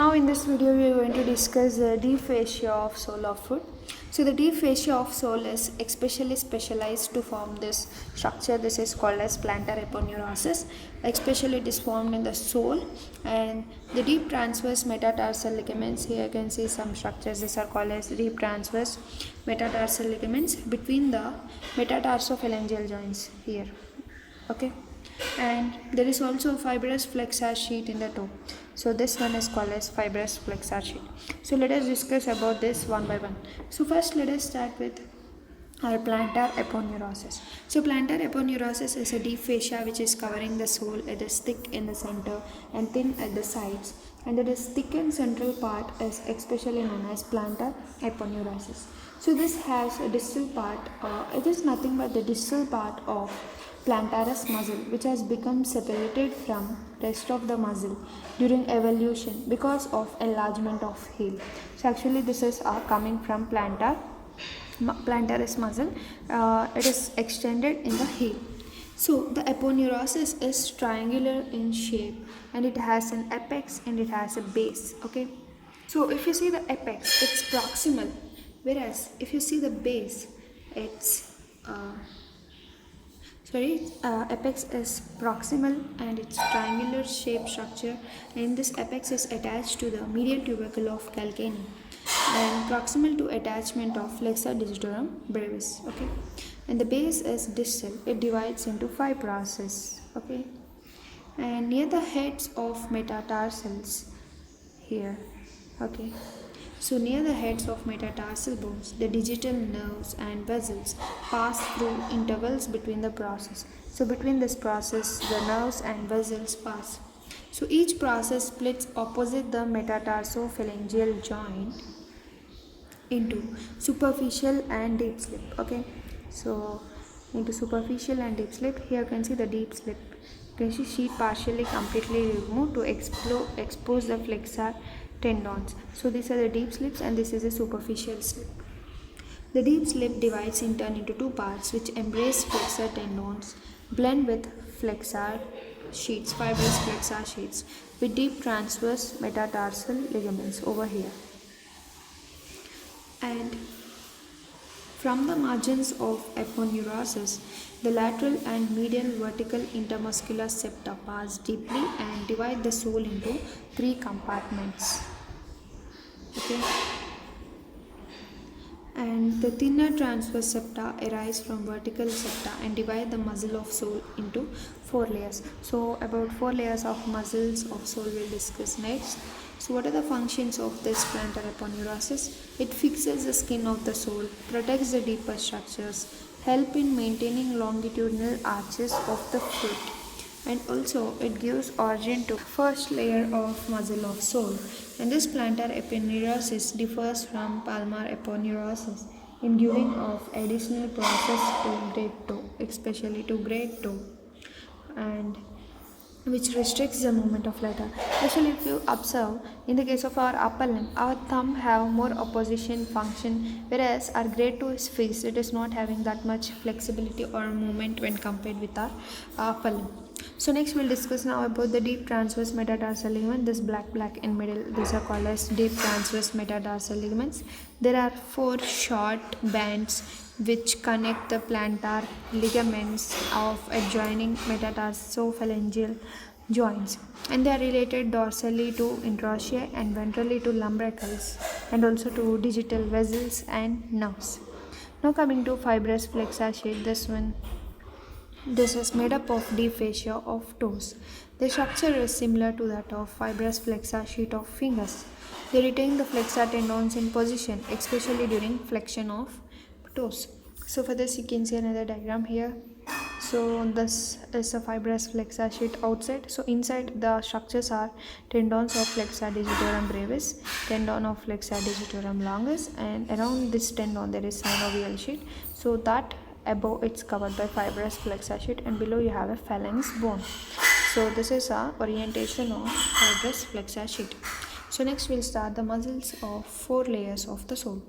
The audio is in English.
Now in this video we are going to discuss the deep fascia of sole of foot. So the deep fascia of sole is especially specialized to form this structure. This is called as plantar aponeurosis. Especially it is formed in the sole, and the deep transverse metatarsal ligaments. Here you can see some structures. These are called as deep transverse metatarsal ligaments between the metatarsophalangeal joints here. Okay, and there is also a fibrous flexor sheet in the toe. So this one is called as fibrous flexor sheet. So let us discuss about this one by one. So first let us start with our plantar aponeurosis. So plantar aponeurosis is a deep fascia which is covering the sole. It is thick in the center and thin at the sides, and it is thick in central part is especially known as plantar aponeurosis. So this has a distal part. It is nothing but the distal part of plantaris muscle, which has become separated from rest of the muscle during evolution because of enlargement of heel. So actually this is coming from plantaris muscle. It is extended in the heel. So the aponeurosis is triangular in shape, and it has an apex and it has a base. Okay, so if you see the apex, it's proximal, whereas if you see the base, it's apex is proximal and it's triangular shaped structure, and this apex is attached to the medial tubercle of calcaneum and proximal to attachment of flexor digitorum brevis. Okay, and the base is distal. It divides into 5 processes. Okay, and near the heads of metatarsals here. Okay, so near the heads of metatarsal bones, the digital nerves and vessels pass through intervals between the process. So between this process, the nerves and vessels pass. So each process splits opposite the metatarsophalangeal joint into superficial and deep slip. Okay, so into superficial and deep slip. Here you can see the deep slip. You can see sheet partially completely removed to expose the flexor tendons. So these are the deep slips and this is a superficial slip. The deep slip divides in turn into 2 parts which embrace flexor tendons, blend with flexor sheets, fibrous flexor sheets with deep transverse metatarsal ligaments over here. And from the margins of aponeurosis, the lateral and medial vertical intermuscular septa pass deeply and divide the sole into 3 compartments. Okay, and the thinner transverse septa arise from vertical septa and divide the muscle of sole into 4 layers. So about 4 layers of muscles of sole we'll discuss next. So what are the functions of this plantar aponeurosis? It fixes the skin of the sole, protects the deeper structures, help in maintaining longitudinal arches of the foot, and also it gives origin to first layer of muscle of sole. And this plantar aponeurosis differs from palmar aponeurosis in giving of additional process to great toe, especially to great toe, and which restricts the movement of letter. Actually, if you observe, in the case of our upper limb, our thumb have more opposition function, whereas our great toe is fixed. It is not having that much flexibility or movement when compared with our upper limb. So next we'll discuss now about the deep transverse metatarsal ligament. This black in middle, these are called as deep transverse metatarsal ligaments. There are 4 short bands which connect the plantar ligaments of adjoining metatarsophalangeal joints, and they are related dorsally to interossei and ventrally to lumbricals and also to digital vessels and nerves. Now coming to fibrous flexor sheet, this is made up of deep fascia of toes. The structure is similar to that of fibrous flexor sheet of fingers. They retain the flexor tendons in position, especially during flexion of toes. So for this you can see another diagram here. So this is a fibrous flexor sheet outside. So inside the structures are tendons of flexor digitorum brevis, tendon of flexor digitorum longus, and around this tendon there is synovial sheet. So that above it's covered by fibrous flexor sheet, and below you have a phalanx bone. So this is a orientation of fibrous flexor sheet. So next we'll start the muscles of 4 layers of the sole.